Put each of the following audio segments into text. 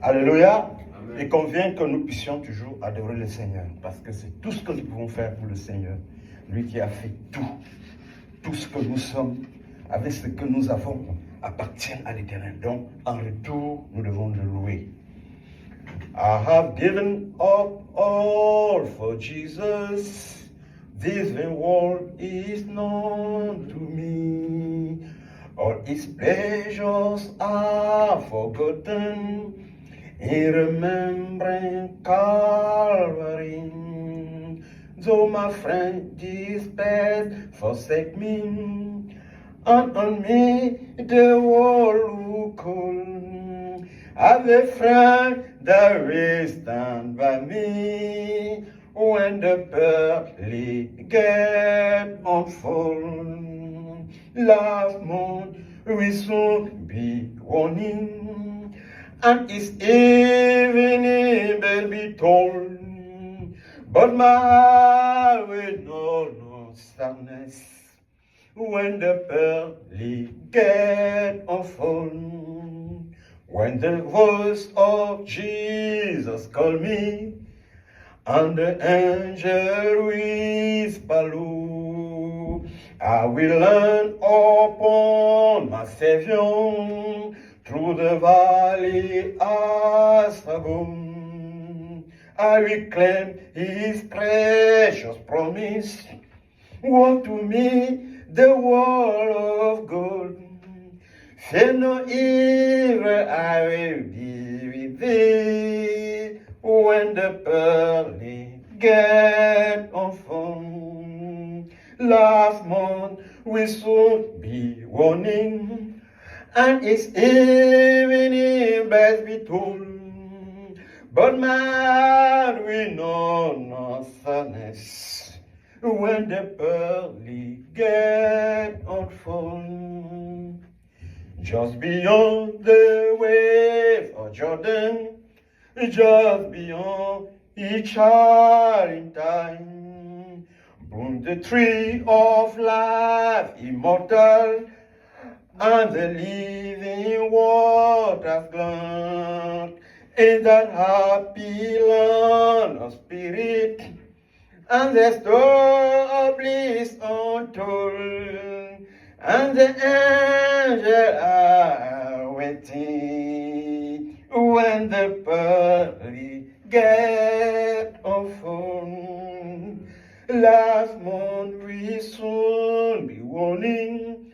Alléluia. Il convient que nous puissions toujours adorer le Seigneur, parce que c'est tout ce que nous pouvons faire pour le Seigneur. Lui qui a fait tout. Tout ce que nous sommes, avec ce que nous avons, appartient à l'Éternel. Donc, en retour, nous devons le louer. I have given up all for Jesus. This world is known to me. All his pleasures are forgotten in remembering Calvary. Though my friend despair forsake me, and on me the world look cold. I've a friend that will stand by me when the pearly gate unfold. Last month will soon be warning, and its evening bell be tolled. But my heart will know no sadness when the pearly gate unfold. When the voice of Jesus call me, and the angel whisper low, I will lean upon my Savior through the valley as I go. I will claim his precious promise. Woe to me, the world of gold. Fear no evil, I will be with thee when the pearly gate unfold. Last month will soon be warning, and its evening bells be tolled. But my heart will know no sadness when the pearly gate unfold. Just beyond the wave of Jordan, just beyond each hour in time, bloomed the tree of life immortal, and the living waters glad. In that happy land of spirit, and the store of bliss untold, and the angels are waiting when the pearly gate unfold. Last month will soon be warning,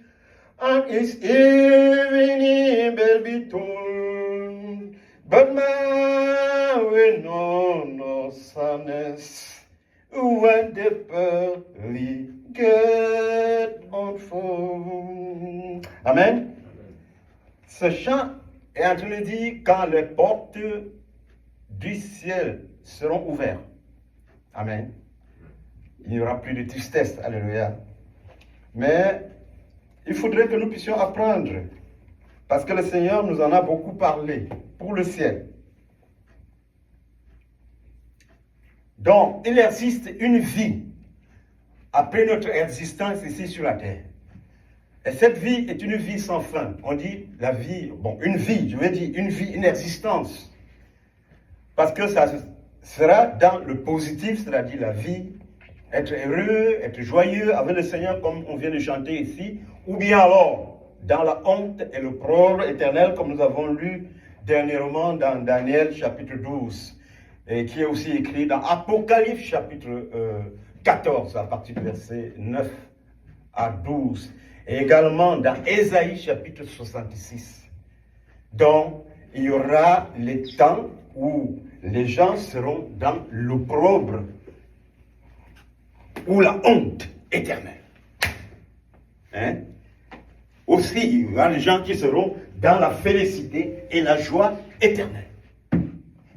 and its evening bell be tolled. But man will know no sadness when the pearly gate unfold. Amen. Ce chant est en train de dire quand les portes du ciel seront ouvertes. Amen. Il n'y aura plus de tristesse. Alléluia. Mais il faudrait que nous puissions apprendre, parce que le Seigneur nous en a beaucoup parlé, pour le ciel. Donc, il existe une vie après notre existence ici sur la terre. Et cette vie est une vie sans fin. On dit la vie, une vie, je veux dire une vie, une existence. Parce que ça sera dans le positif, c'est-à-dire la vie, être heureux, être joyeux avec le Seigneur comme on vient de chanter ici, ou bien alors dans la honte et le l'opprobre éternel comme nous avons lu dernièrement dans Daniel chapitre 12, et qui est aussi écrit dans Apocalypse chapitre 14 à partir du verset 9 à 12, et également dans Ésaïe chapitre 66. Donc il y aura les temps où les gens seront dans l'opprobre ou la honte éternelle. Hein? Aussi, il y aura les gens qui seront dans la félicité et la joie éternelle.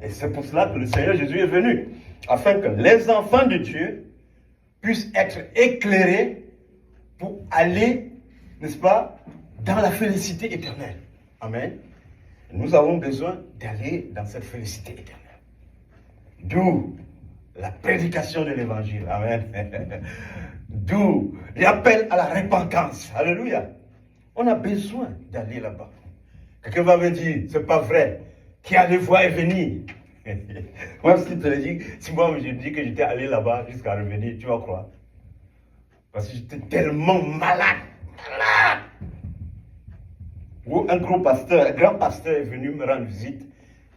Et c'est pour cela que le Seigneur Jésus est venu, afin que les enfants de Dieu puissent être éclairés pour aller, n'est-ce pas, dans la félicité éternelle. Amen. Nous avons besoin d'aller dans cette félicité éternelle. D'où la prédication de l'évangile. Amen. D'où l'appel à la repentance. Alléluia. On a besoin d'aller là-bas. Quelqu'un va me dire, c'est pas vrai. qui allait voir et venir. Moi, si te le dis, si moi je dis que j'étais allé là-bas jusqu'à revenir, tu vas croire. Parce que j'étais tellement malade. Où un grand pasteur est venu me rendre visite,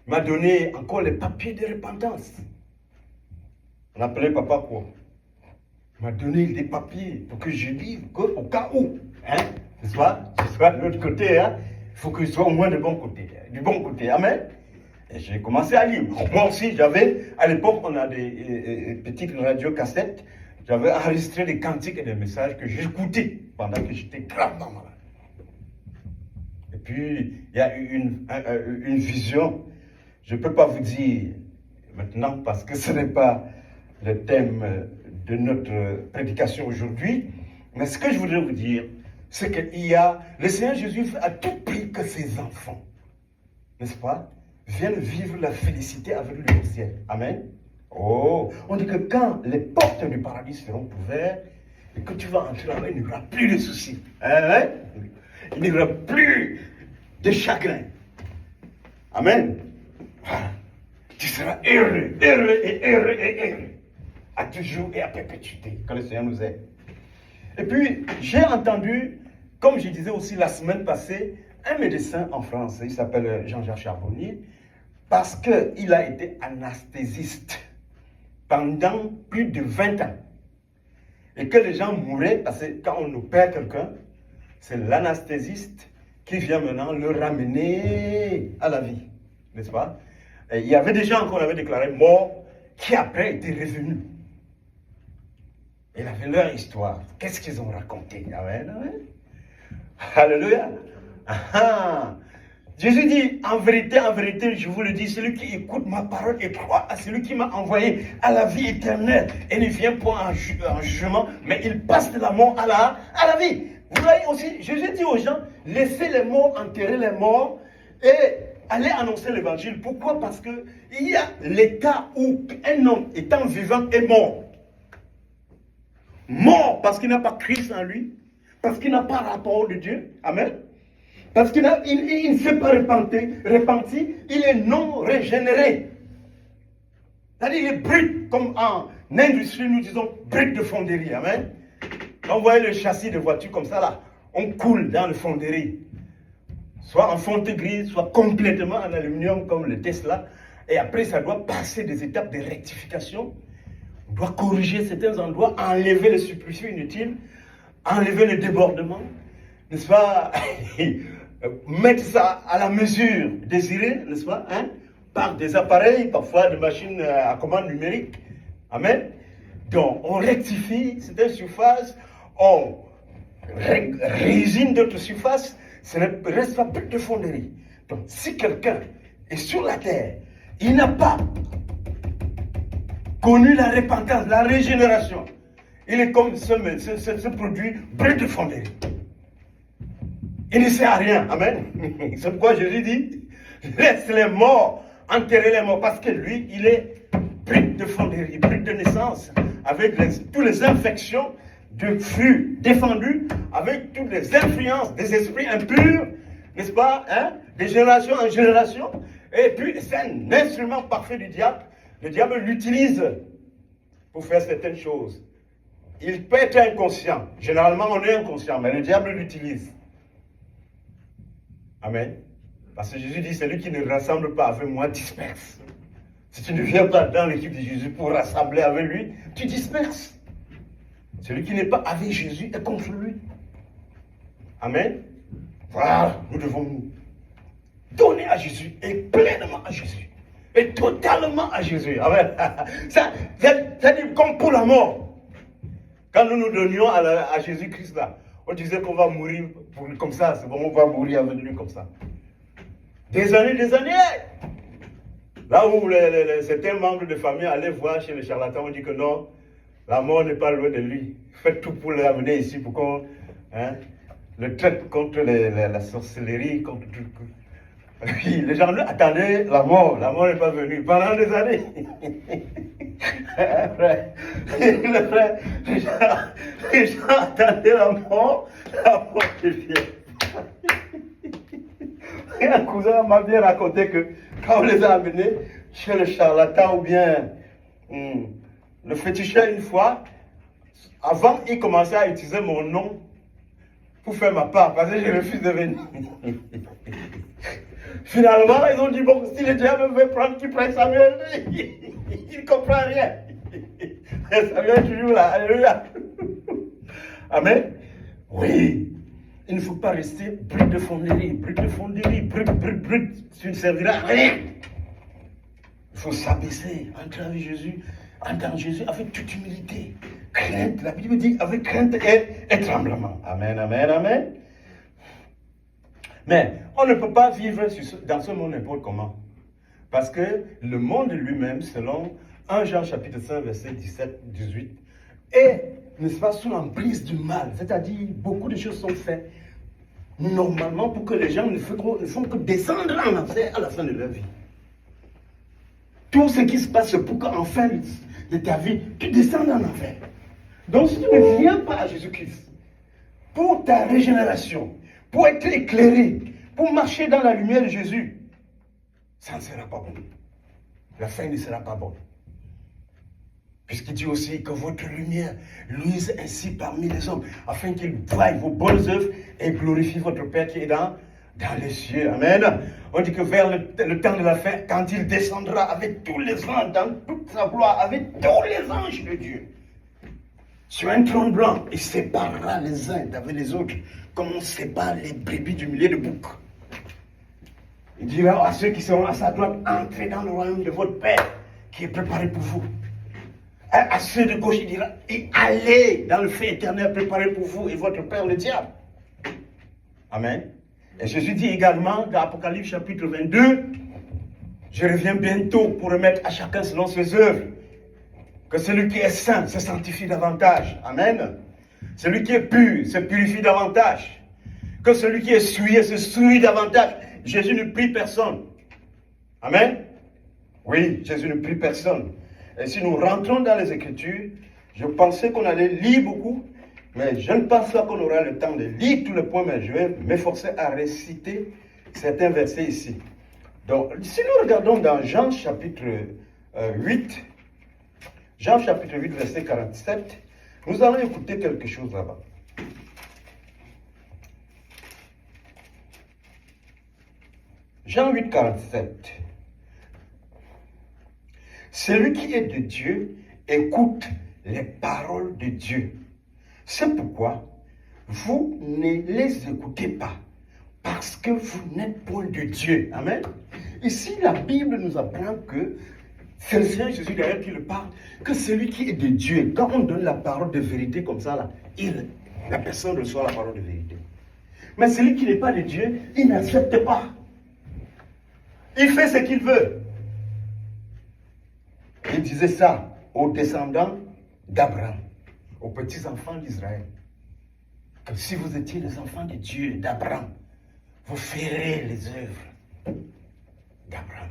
m'a donné encore les papiers de repentance. On appelait papa quoi? Il m'a donné des papiers pour que je lise, au cas où. Hein? Je sois de l'autre côté, hein? Il faut que je sois au moins du bon côté. Amen. Et j'ai commencé à lire. Moi aussi, à l'époque, on a des petites radiocassettes. J'avais enregistré des cantiques et des messages que j'écoutais pendant que j'étais gravement malade. Et puis, il y a eu une vision. Je ne peux pas vous dire maintenant parce que ce n'est pas le thème de notre prédication aujourd'hui. Mais ce que je voudrais vous dire, c'est que le Seigneur Jésus fait à tout prix que ses enfants, n'est-ce pas, viennent vivre la félicité avec lui au ciel. Amen. Oh, on dit que quand les portes du paradis seront ouvertes et que tu vas entrer là-bas, il n'y aura plus de soucis. Hein? Il n'y aura plus de chagrin. Amen. Tu seras heureux, à toujours et à perpétuité, quand le Seigneur nous aide. Et puis, j'ai entendu, comme je disais aussi la semaine passée, un médecin en France, il s'appelle Jean-Jacques Charbonnier, parce qu'il a été anesthésiste pendant plus de 20 ans. Et que les gens mouraient, parce que quand on opère quelqu'un, c'est l'anesthésiste qui vient maintenant le ramener à la vie, n'est-ce pas? Et il y avait des gens qu'on avait déclarés morts, qui après étaient revenus. Ils avaient leur histoire. Qu'est-ce qu'ils ont raconté? Amen, amen. Alléluia. Jésus dit, en vérité, je vous le dis, celui qui écoute ma parole et croit à celui qui m'a envoyé à la vie éternelle et ne vient pas en jugement, mais il passe de la mort à la vie. Vous voyez aussi, Jésus dit aux gens, laissez les morts enterrer les morts et allez annoncer l'évangile. Pourquoi? Parce qu'il y a l'état où un homme étant vivant est mort. Mort parce qu'il n'a pas Christ en lui, parce qu'il n'a pas rapport de Dieu. Amen. Parce qu'il ne s'est pas repenti, il est non régénéré. C'est-à-dire il est brut, comme en industrie nous disons brut de fonderie. Amen. On voit le châssis de voiture comme ça là, on coule dans le fonderie. Soit en fonte grise, soit complètement en aluminium comme le Tesla. Et après ça doit passer des étapes de rectification. On doit corriger certains endroits, enlever les superficies inutiles, enlever les débordements, n'est-ce pas? Mettre ça à la mesure désirée, n'est-ce pas? Hein? Par des appareils, parfois des machines à commande numérique. Amen. Donc, on rectifie certaines surfaces, on résine d'autres surfaces, ce ne reste pas plus de fonderie. Donc, si quelqu'un est sur la terre, il n'a pas connu la repentance, la régénération, il est comme ce produit brut de fonderie. Il ne sert à rien. Amen. C'est pourquoi Jésus dit, laisse les morts, enterrer les morts, parce que lui, il est brut de fonderie, brut de naissance, avec toutes les infections de flux défendus, avec toutes les influences des esprits impurs, n'est-ce pas, hein, de génération en génération. Et puis, c'est un instrument parfait du diable. Le diable l'utilise pour faire certaines choses. Il peut être inconscient. Généralement, on est inconscient, mais le diable l'utilise. Amen. Parce que Jésus dit, celui qui ne rassemble pas avec moi disperse. Si tu ne viens pas dans l'équipe de Jésus pour rassembler avec lui, tu disperses. Celui qui n'est pas avec Jésus est contre lui. Amen. Voilà, nous devons nous donner à Jésus et pleinement à Jésus. Et totalement à Jésus. Amen. Ça dit comme pour la mort. Quand nous nous donnions à Jésus-Christ là, on disait qu'on va mourir pour lui comme ça. C'est bon, on va mourir avec lui comme ça. Des années. Là où certains membres de famille allaient voir chez les charlatans, on dit que non, la mort n'est pas loin de lui. Faites tout pour l'amener ici pour qu'on le traite contre la sorcellerie, contre tout. Puis les gens attendaient la mort n'est pas venue pendant des années. Les gens attendaient la mort qui vient. Et un cousin m'a bien raconté que quand on les a amenés chez le charlatan ou bien le féticheur une fois, avant, il commençait à utiliser mon nom pour faire ma part, parce que je refuse de venir. Finalement, ils ont dit, bon, si le diable veut prendre, qu'il prenne Samuel. Il ne comprend rien. Samuel est toujours là, alléluia. Amen. Oui. Il ne faut pas rester brut de fonderie, brut, tu ne serviras à rien. Il faut s'abaisser, entrer avec Jésus, entrer en Jésus avec toute humilité. Crainte, la Bible dit avec crainte et tremblement. Amen, amen, amen. Mais on ne peut pas vivre dans ce monde n'importe comment. Parce que le monde lui-même, selon 1 Jean chapitre 5, verset 17-18, est, n'est-ce pas, sous l'emprise du mal. C'est-à-dire, beaucoup de choses sont faites normalement pour que les gens ne font que descendre en enfer à la fin de leur vie. Tout ce qui se passe pour qu'en fin de ta vie, tu descendes en enfer. Donc si tu ne viens pas à Jésus-Christ pour ta régénération, pour être éclairé, pour marcher dans la lumière de Jésus, ça ne sera pas bon. La fin ne sera pas bonne. Puisqu'il dit aussi que votre lumière luise ainsi parmi les hommes, afin qu'ils voient vos bonnes œuvres et glorifient votre Père qui est dans les cieux. Amen. On dit que vers le temps de la fin, quand il descendra avec tous les anges, dans toute sa gloire, avec tous les anges de Dieu, sur un trône blanc, il séparera les uns d'avec les autres, comme on sépare les brebis du milieu de bouc. Il dira à ceux qui seront à sa droite, entrez dans le royaume de votre Père, qui est préparé pour vous. À ceux de gauche, il dira, et allez dans le feu éternel préparé pour vous et votre Père le diable. Amen. Et Jésus dit également dans Apocalypse chapitre 22, je reviens bientôt pour remettre à chacun selon ses œuvres. Que celui qui est saint se sanctifie davantage. Amen. Celui qui est pur se purifie davantage. Que celui qui est souillé se souille davantage. Jésus ne prie personne. Amen. Oui, Jésus ne prie personne. Et si nous rentrons dans les Écritures, je pensais qu'on allait lire beaucoup, mais je ne pense pas qu'on aura le temps de lire tous les points, mais je vais m'efforcer à réciter certains versets ici. Donc, si nous regardons dans Jean chapitre 8, Jean chapitre 8, verset 47, nous allons écouter quelque chose là-bas. Jean 8, 47. Celui qui est de Dieu écoute les paroles de Dieu. C'est pourquoi vous ne les écoutez pas, parce que vous n'êtes point de Dieu. Amen. Ici, la Bible nous apprend que c'est le Seigneur Jésus d'ailleurs qui le parle, que celui qui est de Dieu, quand on donne la parole de vérité comme ça, là, la personne reçoit la parole de vérité. Mais celui qui n'est pas de Dieu, il n'accepte pas. Il fait ce qu'il veut. Il disait ça aux descendants d'Abraham, aux petits-enfants d'Israël. Que si vous étiez les enfants de Dieu, d'Abraham, vous ferez les œuvres d'Abraham.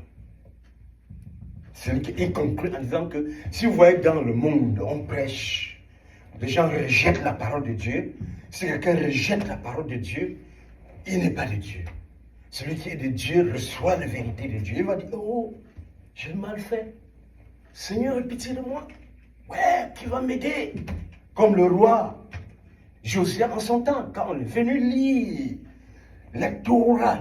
Il conclut en disant que si vous voyez dans le monde, on prêche, les gens rejettent la parole de Dieu. Si quelqu'un rejette la parole de Dieu, il n'est pas de Dieu. Celui qui est de Dieu reçoit la vérité de Dieu. Il va dire, oh, j'ai mal fait. Seigneur, aie pitié de moi. Ouais, qui va m'aider? Comme le roi Josia en son temps, quand on est venu lire la Torah,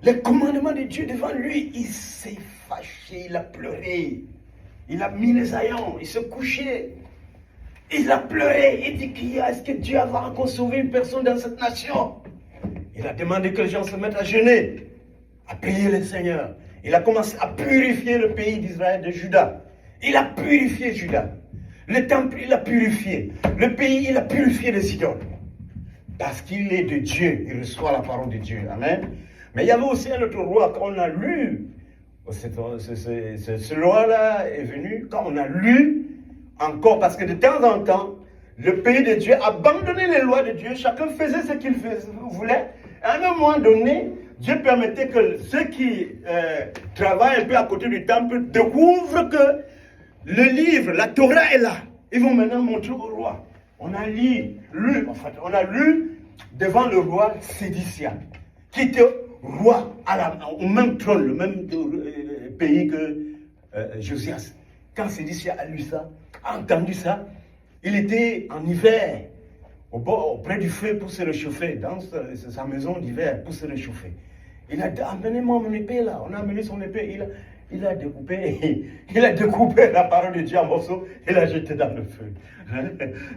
les commandements de Dieu devant lui, il s'est fâché, il a pleuré. Il a mis les haillons, il s'est couché. Il a pleuré, il dit, est-ce que Dieu va encore sauver une personne dans cette nation? Il a demandé que les gens se mettent à jeûner, à prier le Seigneur. Il a commencé à purifier le pays d'Israël, de Juda. Il a purifié Juda. Le temple, il a purifié. Le pays, il a purifié les idoles. Parce qu'il est de Dieu, il reçoit la parole de Dieu. Amen. Mais il y avait aussi un autre roi, quand on a lu, ce roi-là est venu, quand on a lu encore, parce que de temps en temps, le pays de Dieu abandonnait les lois de Dieu, chacun faisait ce qu'il voulait. À un moment donné, Dieu permettait que ceux qui travaillent un peu à côté du temple découvrent que le livre, la Torah est là. Ils vont maintenant montrer au roi. On a lu devant le roi Sédécia, qui était roi au même trône, le même pays que Josias. Quand Sédécia a lu ça, a entendu ça, il était en hiver, auprès du feu pour se réchauffer, dans sa maison d'hiver pour se réchauffer. Il a dit, amenez-moi mon épée là. On a amené son épée, il a découpé la parole de Dieu en morceaux et l'a jeté dans le feu.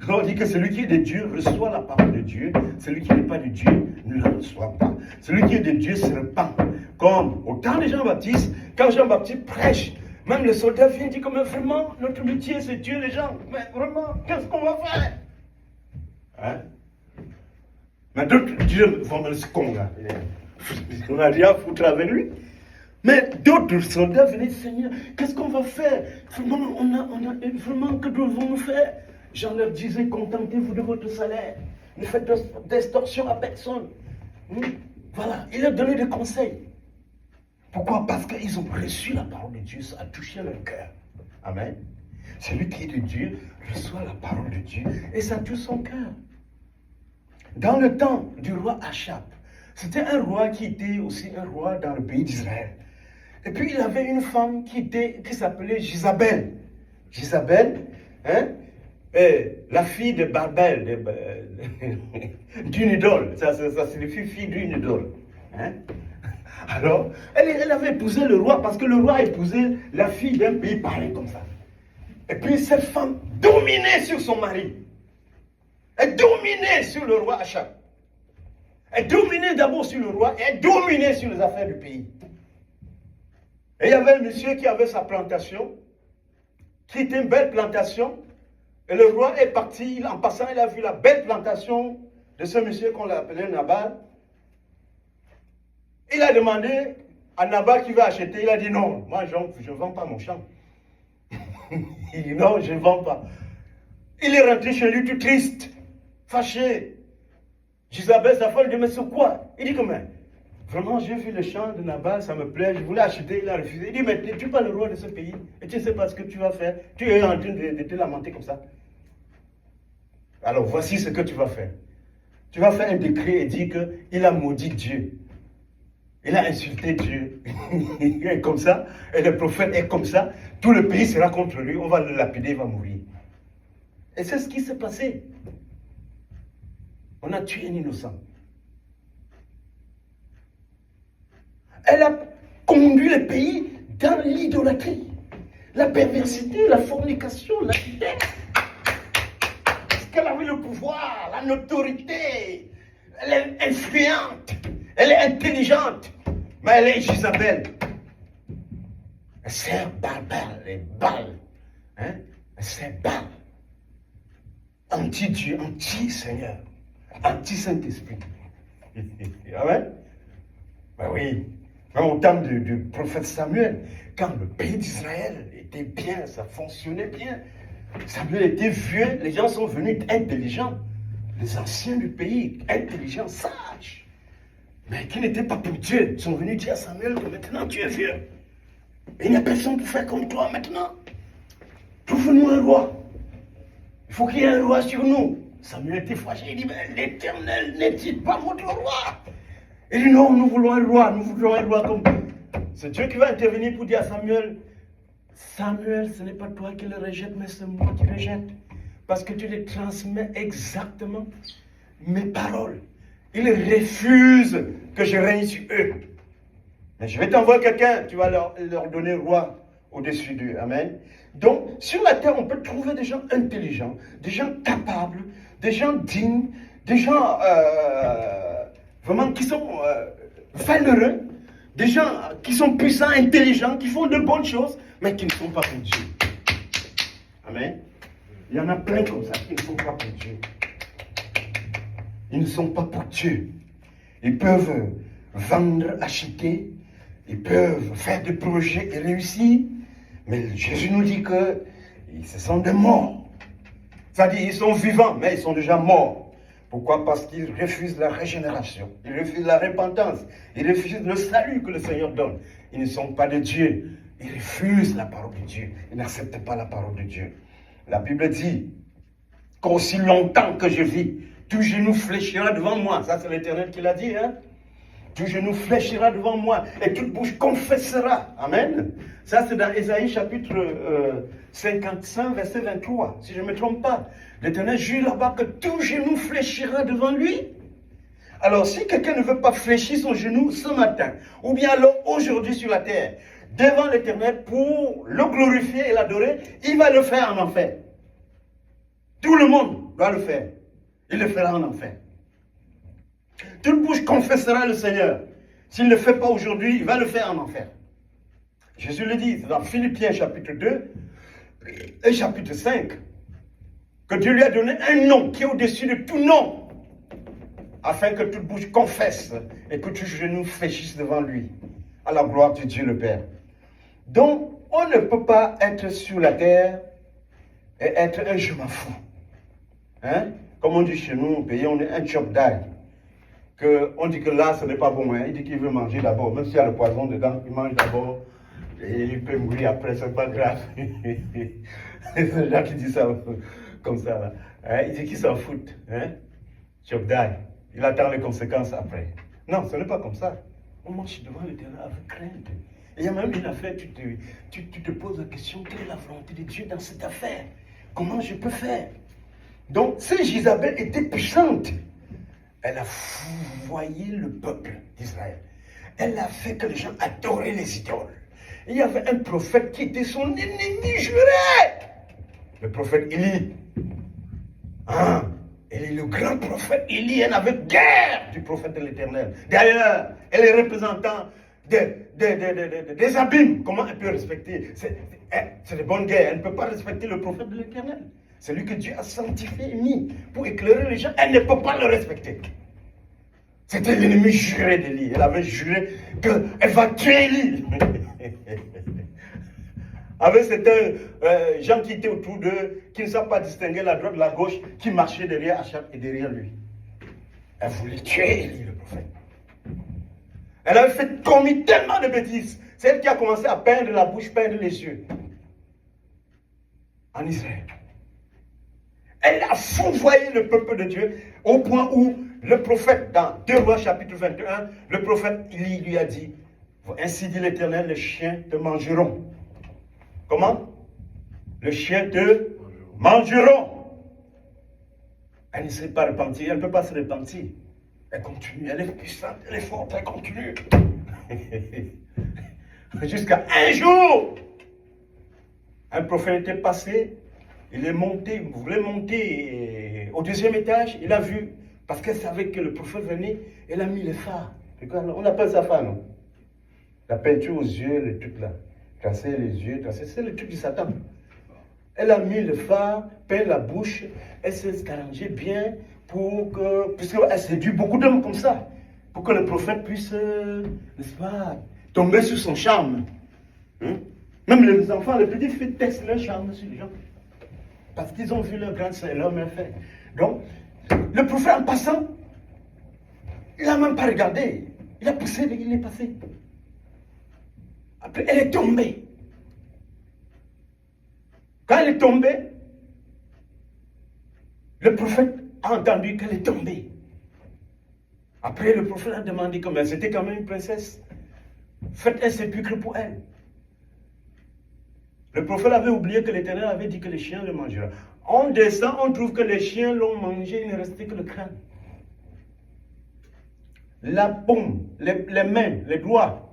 On dit que celui qui est de Dieu reçoit la parole de Dieu, celui qui n'est pas de Dieu ne la reçoit pas. Celui qui est de Dieu se repent. Comme au temps de Jean-Baptiste, quand Jean-Baptiste prêche, même les soldats viennent dire comme vraiment, notre métier c'est tuer les gens. Mais vraiment, qu'est-ce qu'on va faire? Hein? Mais d'autres disent, vraiment ce con là. On n'a rien à foutre avec lui. Mais d'autres soldats venaient, Seigneur, qu'est-ce qu'on va faire? Vraiment, vraiment, que devons-nous faire? Jean leur disait, contentez-vous de votre salaire. Ne faites d'extorsion à personne. Voilà, il leur donnait des conseils. Pourquoi? Parce qu'ils ont reçu la parole de Dieu, ça a touché leur cœur. Amen. Celui qui est de Dieu reçoit la parole de Dieu et ça touche son cœur. Dans le temps du roi Achab, c'était un roi qui était aussi un roi dans le pays d'Israël. Et puis il avait une femme qui s'appelait Jézabel. Jézabel, hein, la fille de Babel, d'une idole. Ça signifie fille d'une idole. Hein? Alors, elle avait épousé le roi parce que le roi a épousé la fille d'un pays pareil comme ça. Et puis cette femme dominait sur son mari. Elle dominait sur le roi Achab. Elle dominait d'abord sur le roi et elle dominait sur les affaires du pays. Et il y avait un monsieur qui avait sa plantation, qui était une belle plantation. Et le roi est parti, en passant, il a vu la belle plantation de ce monsieur qu'on l'appelait Nabal. Il a demandé à Nabal qui veut acheter. Il a dit non, moi je ne vends pas mon champ. Il dit non, je ne vends pas. Il est rentré chez lui tout triste, fâché. Jézabel, sa femme, lui dit mais c'est quoi? Il dit comment? Vraiment, j'ai vu le champ de Nabal, ça me plaît, je voulais acheter, il a refusé. Il dit mais tu n'es pas le roi de ce pays et tu ne sais pas ce que tu vas faire. Tu es en train de te lamenter comme ça. Alors voici ce que tu vas faire. Tu vas faire un décret et dire qu'il a maudit Dieu. Il a insulté Dieu. Il est comme ça. Et le prophète est comme ça. Tout le pays sera contre lui. On va le lapider, il va mourir. Et c'est ce qui s'est passé. On a tué un innocent. Elle a conduit le pays dans l'idolâtrie, la perversité, la fornication, la vitesse. Parce qu'elle avait le pouvoir, la notoriété. Elle est influente. Elle est intelligente, mais elle est Jézabel. Elle sert Baal, les Baal. Hein? Elle sert Baal. Anti-Dieu, anti-Seigneur, anti-Saint-Esprit. Amen? Ben oui. Même au temps du prophète Samuel, quand le pays d'Israël était bien, ça fonctionnait bien. Samuel était vieux, les gens sont venus intelligents. Les anciens du pays, intelligents, sages. Mais qui n'étaient pas pour Dieu, sont venus dire à Samuel que maintenant tu es vieux. Et il n'y a personne pour faire comme toi maintenant. Trouve-nous un roi. Il faut qu'il y ait un roi sur nous. Samuel était fâché, il dit, mais l'Éternel n'est-il pas votre roi? Il dit, non, nous voulons un roi comme... C'est Dieu qui va intervenir pour dire à Samuel, Samuel, ce n'est pas toi qui le rejette, mais c'est moi qui le rejette. Parce que tu les transmets exactement mes paroles. Ils refusent que je règne sur eux. Mais je vais t'envoyer quelqu'un, tu vas leur donner roi au-dessus d'eux. Amen. Donc, sur la terre, on peut trouver des gens intelligents, des gens capables, des gens dignes, des gens vraiment qui sont valeureux, des gens qui sont puissants, intelligents, qui font de bonnes choses, mais qui ne sont pas pour Dieu. Amen. Il y en a plein comme ça qui ne sont pas pour Dieu. Ils ne sont pas pour Dieu. Ils peuvent vendre, acheter, ils peuvent faire des projets et réussir, mais Jésus nous dit que ce sont des morts. C'est-à-dire ils sont vivants, mais ils sont déjà morts. Pourquoi? Parce qu'ils refusent la régénération, ils refusent la repentance, ils refusent le salut que le Seigneur donne. Ils ne sont pas de Dieu, ils refusent la parole de Dieu, ils n'acceptent pas la parole de Dieu. La Bible dit qu'aussi longtemps que je vis, tout genou fléchira devant moi. Ça, c'est l'Éternel qui l'a dit. Hein? Tout genou fléchira devant moi et toute bouche confessera. Amen. Ça, c'est dans Ésaïe chapitre 55, verset 23, si je ne me trompe pas. L'Éternel jure là-bas que tout genou fléchira devant lui. Alors, si quelqu'un ne veut pas fléchir son genou ce matin, ou bien alors aujourd'hui sur la terre, devant l'Éternel pour le glorifier et l'adorer, il va le faire en enfer. Tout le monde doit le faire. Il le fera en enfer. Toute bouche confessera le Seigneur. S'il ne le fait pas aujourd'hui, il va le faire en enfer. Jésus le dit dans Philippiens chapitre 2 et chapitre 5, que Dieu lui a donné un nom qui est au-dessus de tout nom, afin que toute bouche confesse et que tout genou fléchisse devant lui, à la gloire de Dieu le Père. Donc, on ne peut pas être sur la terre et être un je m'en fous. Hein? Comme on dit chez nous au pays, on est un chop d'ail. On dit que là, ce n'est pas bon. Hein? Il dit qu'il veut manger d'abord. Même s'il y a le poison dedans, il mange d'abord. Et il peut mourir après, c'est pas grave. C'est les gens qui disent ça comme ça. Là. Hein? Il dit qu'il s'en fout. Hein? Chop d'ail. Il attend les conséquences après. Non, ce n'est pas comme ça. On marche devant l'Éternel avec crainte. Et il y a même une affaire, tu te poses la question, quelle est la volonté de Dieu dans cette affaire? Comment je peux faire? Donc, cette Jézabel était puissante. Elle a fourvoyé le peuple d'Israël. Elle a fait que les gens adoraient les idoles. Et il y avait un prophète qui était son ennemi juré. Le prophète Élie. Hein? Élie, le grand prophète Élie, elle avait guerre du prophète de l'Éternel. D'ailleurs, elle est représentant des abîmes. Comment elle peut respecter? C'est de bonnes guerres. Elle ne peut pas respecter le prophète de l'Éternel. C'est lui que Dieu a sanctifié et mis pour éclairer les gens. Elle ne peut pas le respecter. C'était l'ennemi juré d'Élie. Elle avait juré qu'elle va tuer Élie. Avec certains gens qui étaient autour d'eux, qui ne savent pas distinguer la droite de la gauche, qui marchaient derrière Achab et derrière lui. Elle voulait tuer Élie, le prophète. Elle avait commis tellement de bêtises. C'est elle qui a commencé à peindre la bouche, peindre les yeux. En Israël. Elle a fourvoyé le peuple de Dieu au point où le prophète, dans 2 Rois chapitre 21, le prophète Élie lui a dit, ainsi dit l'Éternel, les chiens te mangeront. Comment? Les chiens te mangeront. Elle ne s'est pas repentie, elle ne peut pas se repentir. Elle continue, elle est puissante, elle est forte, elle continue. Jusqu'à un jour, un prophète était passé. Il est monté, il voulait monter au 2e étage, il a vu, parce qu'elle savait que le prophète venait, elle a mis le phare. On appelle ça phare, non? La peinture aux yeux, le truc là. Tracer les yeux, c'est le truc du Satan. Elle a mis le phare, peint la bouche, elle s'est arrangée bien pour que, puisqu'elle séduit beaucoup d'hommes comme ça, pour que le prophète puisse, n'est-ce pas, tomber sur son charme. Hein? Même les enfants, les petites filles testent leur charme sur les gens. Parce qu'ils ont vu leur grande sœur et leur mère faire. Donc, le prophète en passant, il n'a même pas regardé. Il a poussé, il est passé. Après, elle est tombée. Quand elle est tombée, le prophète a entendu qu'elle est tombée. Après, le prophète a demandé comment. C'était quand même une princesse. Faites un sépulcre pour elle. Le prophète avait oublié que l'Éternel avait dit que les chiens le mangeraient. On descend, on trouve que les chiens l'ont mangé, il ne restait que le crâne. La paume, les mains, les doigts.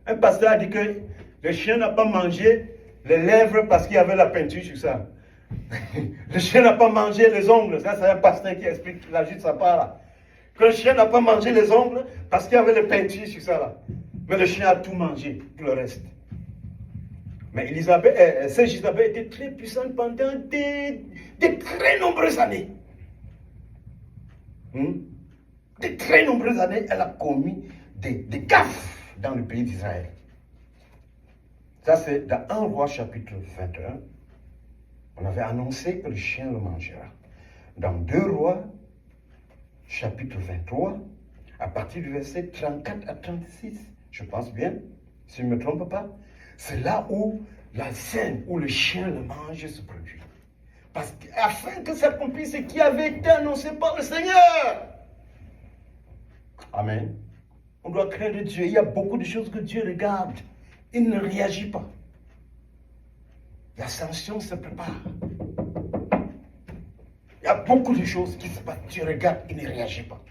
Un pasteur a dit que le chien n'a pas mangé les lèvres parce qu'il y avait la peinture sur ça. Le chien n'a pas mangé les ongles. Ça, c'est un pasteur qui explique la juste sa part là. Que le chien n'a pas mangé les ongles parce qu'il y avait la peinture sur ça là. Mais le chien a tout mangé, tout le reste. Mais Sainte Jézabel était très puissante pendant des très nombreuses années. Des très nombreuses années, elle a commis des gaffes dans le pays d'Israël. Ça, c'est dans 1 Roi chapitre 21. On avait annoncé que le chien le mangera. Dans 2 Rois chapitre 23, à partir du verset 34 à 36, je pense bien, si je ne me trompe pas, c'est là où la scène où le chien le mange se produit. Parce qu'afin que s'accomplisse ce qui avait été annoncé par le Seigneur. Amen. On doit craindre Dieu. Il y a beaucoup de choses que Dieu regarde. Il ne réagit pas. L'ascension se prépare. Il y a beaucoup de choses qui se passent. Dieu regarde, il ne réagit pas.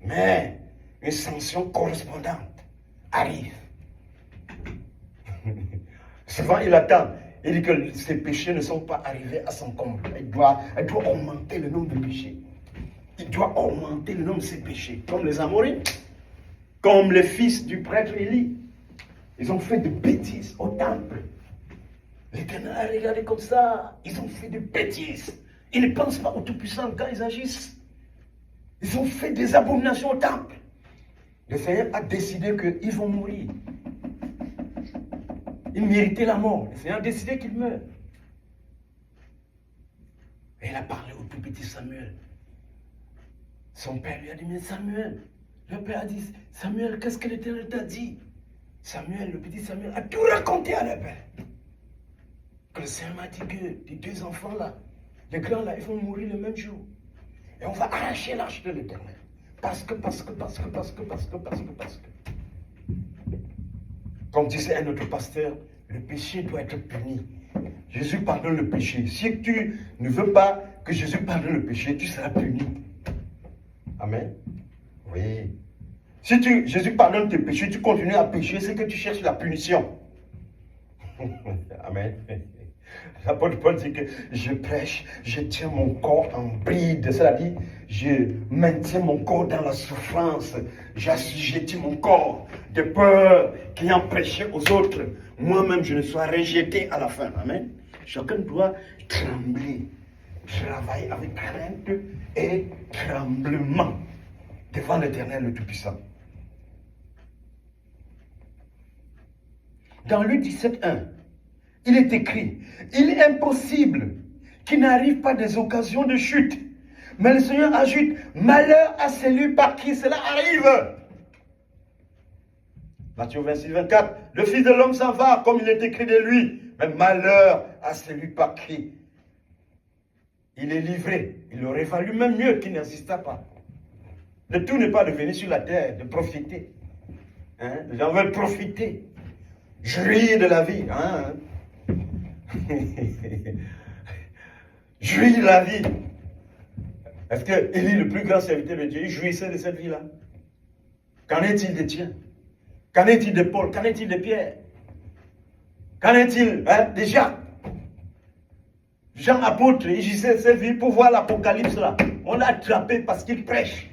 Mais une sanction correspondante arrive. Souvent, il attend. Il dit que ses péchés ne sont pas arrivés à son comble. Il doit augmenter le nombre de péchés. Il doit augmenter le nombre de ses péchés. Comme les Amorites, comme les fils du prêtre Élie. Ils ont fait des bêtises au temple. L'Éternel a regardé comme ça. Ils ont fait des bêtises. Ils ne pensent pas au Tout-Puissant quand ils agissent. Ils ont fait des abominations au temple. Le Seigneur a décidé qu'ils vont mourir. Ils méritaient la mort. Le Seigneur a décidé qu'ils meurent. Et il a parlé au tout petit Samuel. Son père lui a dit, mais Samuel, le père a dit, Samuel, qu'est-ce que l'Éternel t'a dit? Samuel, le petit Samuel, a tout raconté à le père. Que le Seigneur m'a dit que les deux enfants là, les grands là, ils vont mourir le même jour. Et on va arracher l'arche de l'Éternel. Parce que. Comme disait un autre pasteur, le péché doit être puni. Jésus pardonne le péché. Si tu ne veux pas que Jésus pardonne le péché, tu seras puni. Amen. Oui. Si Jésus pardonne tes péchés, tu continues à pécher, c'est que tu cherches la punition. Amen. L'apôtre Paul dit que je prêche, je tiens mon corps en bride. C'est-à-dire, je maintiens mon corps dans la souffrance. J'assujettis mon corps de peur qu'ayant prêché aux autres, moi-même je ne sois rejeté à la fin. Amen. Chacun doit trembler, travailler avec crainte et tremblement devant l'Éternel le Tout-Puissant. Dans Luc 17:1, il est écrit, il est impossible qu'il n'arrive pas des occasions de chute. Mais le Seigneur ajoute, malheur à celui par qui cela arrive. Matthieu 26:24, le Fils de l'homme s'en va comme il est écrit de lui. Mais malheur à celui par qui il est livré. Il aurait valu même mieux qu'il n'insista pas. Le tout n'est pas de venir sur la terre, de profiter. Les gens veulent profiter. Jouir de la vie. Jouir de la vie. Est-ce que Élie, le plus grand serviteur de Dieu, il jouissait de cette vie-là? Qu'en est-il de tien? Qu'en est-il de Paul? Qu'en est-il de Pierre? Qu'en est-il de Jacques? Jean apôtre, il jouissait de cette vie pour voir l'Apocalypse là. On l'a attrapé parce qu'il prêche.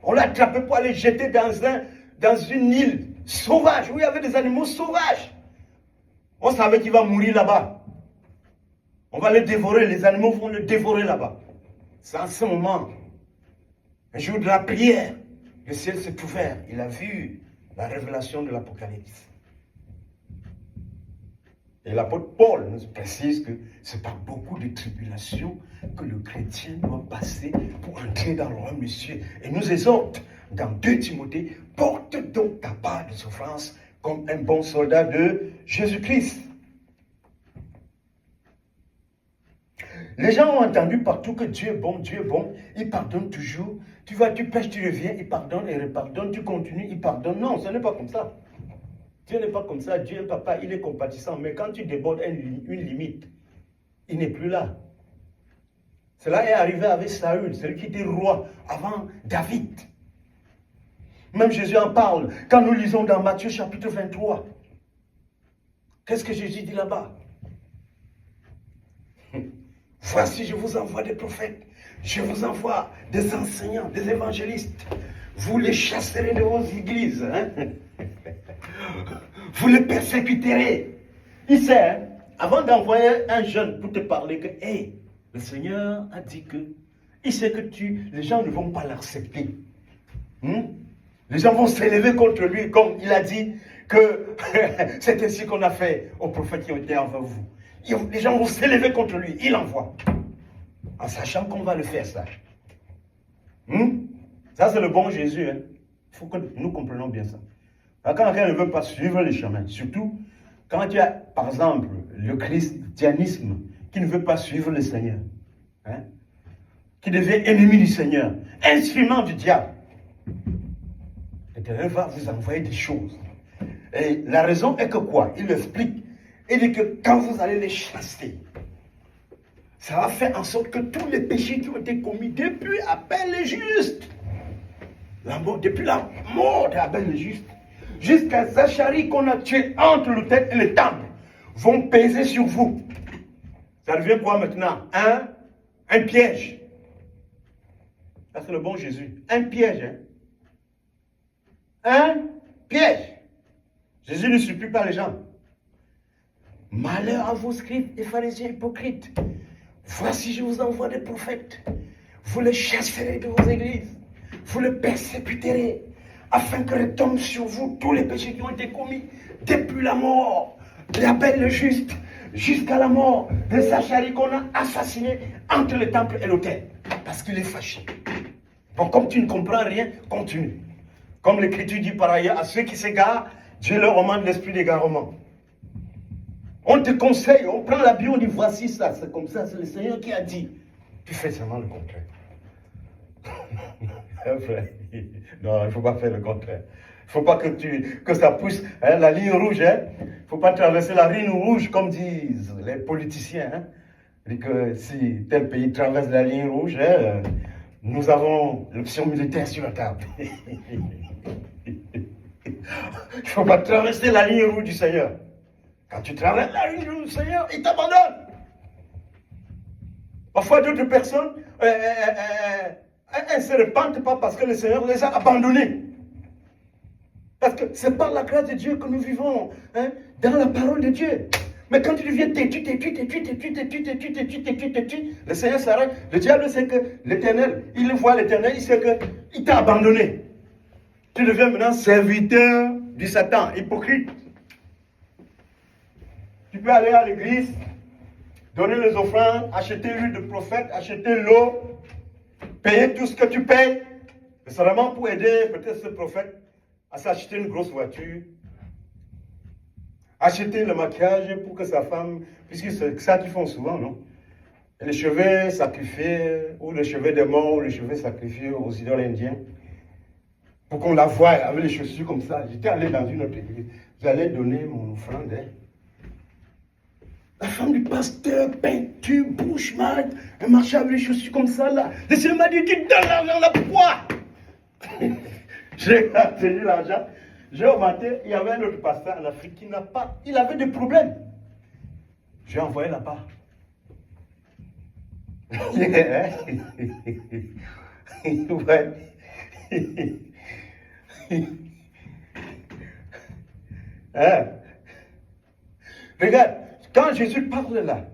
On l'a attrapé pour aller jeter dans une île sauvage, où il y avait des animaux sauvages. On savait qu'il va mourir là-bas. On va le dévorer, les animaux vont le dévorer là-bas. C'est en ce moment, un jour de la prière, le ciel s'est ouvert. Il a vu la révélation de l'Apocalypse. Et l'apôtre Paul nous précise que c'est par beaucoup de tribulations que le chrétien doit passer pour entrer dans le royaume des cieux. Et nous exhorte dans 2 Timothée, porte donc ta part de souffrance comme un bon soldat de Jésus-Christ. Les gens ont entendu partout que Dieu est bon, il pardonne toujours. Tu vas, tu pêches, tu reviens, il pardonne et repardonne, tu continues, il pardonne. Non, ce n'est pas comme ça. Dieu n'est pas comme ça. Dieu est papa, il est compatissant. Mais quand tu débordes une limite, il n'est plus là. Cela est arrivé avec Saül, celui qui était roi avant David. Même Jésus en parle. Quand nous lisons dans Matthieu chapitre 23, qu'est-ce que Jésus dit là-bas? Voici, je vous envoie des prophètes, je vous envoie des enseignants, des évangélistes. Vous les chasserez de vos églises. Vous les persécuterez. Il sait, avant d'envoyer un jeune pour te parler que, hey, le Seigneur a dit que, il sait que les gens ne vont pas l'accepter. Les gens vont s'élever contre lui, comme il a dit que c'est ainsi qu'on a fait aux prophètes qui ont été envers vous. Les gens vont s'élever contre lui, il envoie. En sachant qu'on va le faire, ça. Ça, c'est le bon Jésus. Il faut que nous comprenions bien ça. Alors, quand quelqu'un ne veut pas suivre les chemins, surtout quand il y a, par exemple, le christianisme qui ne veut pas suivre le Seigneur, qui devient ennemi du Seigneur, instrument du diable. l'Éternel va vous envoyer des choses. Et la raison est que quoi? Il explique. Il dit que quand vous allez les chasser, ça va faire en sorte que tous les péchés qui ont été commis depuis Abel le juste, depuis la mort d'Abel le juste, jusqu'à Zacharie qu'on a tué entre l'autel et le temple, vont peser sur vous. Ça devient quoi maintenant? Un piège. Ça c'est le bon Jésus. Un piège. Un piège. Jésus ne supplie pas les gens. Malheur à vous, scribes et pharisiens hypocrites. Voici, je vous envoie des prophètes. Vous les chasserez de vos églises. Vous les persécuterez. Afin que retombent sur vous tous les péchés qui ont été commis depuis la mort d'Abel le juste jusqu'à la mort de Zacharie qu'on a assassiné entre le temple et l'autel. Parce qu'il est fâché. Bon, comme tu ne comprends rien, continue. Comme l'Écriture dit par ailleurs, à ceux qui s'égarent, Dieu leur recommande l'esprit d'égarement. On te conseille, on prend la Bible, on dit voici ça, c'est comme ça, c'est le Seigneur qui a dit. Tu fais seulement le contraire. Non, il ne faut pas faire le contraire. Il ne faut pas que ça pousse la ligne rouge. Il ne faut pas traverser la ligne rouge comme disent les politiciens. Et que si tel pays traverse la ligne rouge, nous avons l'option militaire sur la table. Il ne faut pas traverser la ligne rouge du Seigneur. Quand tu traverses la ligne rouge du Seigneur, il t'abandonne. Parfois, d'autres personnes elles ne se repentent pas parce que le Seigneur les a abandonnés. Parce que c'est par la grâce de Dieu que nous vivons dans la parole de Dieu. Mais quand tu deviens têtu, le Seigneur s'arrête. Le diable sait que l'Éternel, il voit l'Éternel, il sait qu'il t'a abandonné. Tu deviens maintenant serviteur du Satan, hypocrite. Tu peux aller à l'église, donner les offrandes, acheter l'huile de prophète, acheter l'eau, payer tout ce que tu payes. C'est vraiment pour aider peut-être ce prophète à s'acheter une grosse voiture, acheter le maquillage pour que sa femme, puisque c'est ça qu'ils font souvent, non? Et les cheveux sacrifiés, ou les cheveux des morts, ou les cheveux sacrifiés aux idoles indiens, pour qu'on la voie avec les chaussures comme ça. J'étais allé dans une autre église, j'allais donner mon offrande. La femme du pasteur, peinture, bouche malade, elle marchait avec les chaussures comme ça là. Le Seigneur m'a dit, tu donnes l'argent là, pourquoi? J'ai tenu l'argent. J'ai augmenté, il y avait un autre pasteur en Afrique qui n'a pas, il avait des problèmes. J'ai envoyé là-bas. Ouais. Regarde, quand Jésus parle là,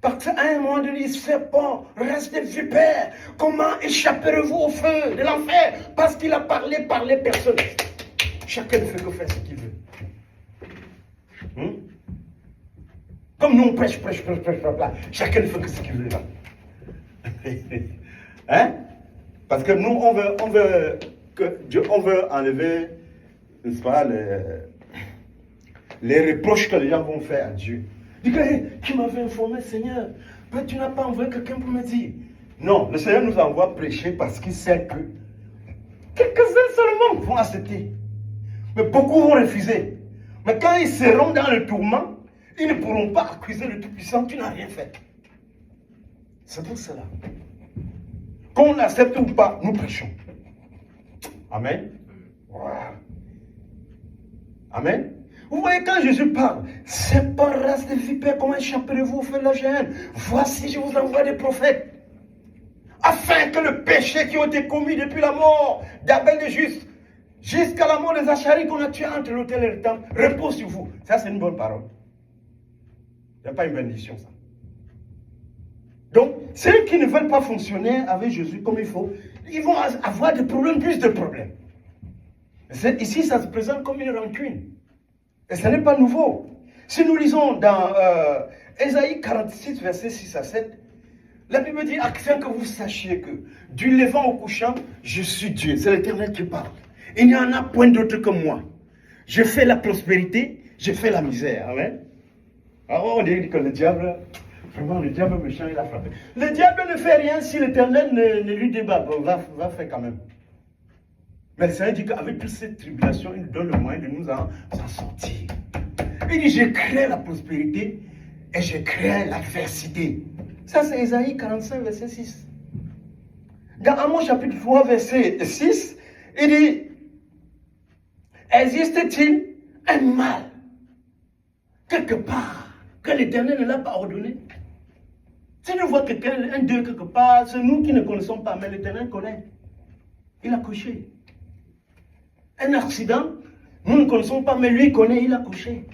parce qu'à un moment donné, il se fait bon, restez vipères. Comment échapperez-vous au feu de l'enfer? Parce qu'il a parlé par les personnes. Chacun ne fait que faire ce qu'il veut. Comme nous on prêche. Chacun ne fait que ce qu'il veut là. Parce que nous, on veut enlever, n'est-ce pas, les reproches que les gens vont faire à Dieu. Dis que tu m'avais informé, Seigneur, mais tu n'as pas envoyé quelqu'un pour me dire. Non, le Seigneur nous envoie prêcher parce qu'il sait que quelques-uns seulement vont accepter. Mais beaucoup vont refuser. Mais quand ils seront dans le tourment, ils ne pourront pas accuser le Tout-Puissant, tu n'as rien fait. C'est pour cela. Qu'on accepte ou pas, nous prêchons. Amen. Wow. Amen. Vous voyez, quand Jésus parle, c'est pas race de vipères, comment échapperez-vous au feu de la géhenne? Voici, je vous envoie des prophètes, afin que le péché qui a été commis depuis la mort d'Abel le juste, jusqu'à la mort de Zacharie qu'on a tué entre l'autel et le temple, repose sur vous. Ça, c'est une bonne parole. Il n'y a pas une bénédiction, ça. Donc, ceux qui ne veulent pas fonctionner avec Jésus comme il faut, ils vont avoir des problèmes, plus de problèmes. Ici, ça se présente comme une rancune. Et ce n'est pas nouveau. Si nous lisons dans Ésaïe 46, versets 6 à 7, la Bible dit, afin que vous sachiez que du levant au couchant, je suis Dieu. C'est l'Éternel qui parle. Il n'y en a point d'autre que moi. Je fais la prospérité, je fais la misère. Amen. Alors on dit que le diable, vraiment le diable méchant, il a frappé. Le diable ne fait rien si l'Éternel ne lui débat. Bon, va faire quand même. Mais le Seigneur dit qu'avec toute cette tribulation, il nous donne le moyen de nous en sortir. Il dit, je crée la prospérité et je crée l'adversité. Ça, c'est Ésaïe 45, verset 6. Dans Amos chapitre 3, verset 6, il dit, existe-t-il un mal quelque part que l'Éternel ne l'a pas ordonné? Si nous voyons quelqu'un, un Dieu quelque part, c'est nous qui ne connaissons pas, mais l'Éternel connaît. Il a couché. Un accident, nous ne connaissons pas, mais lui connaît, il a couché.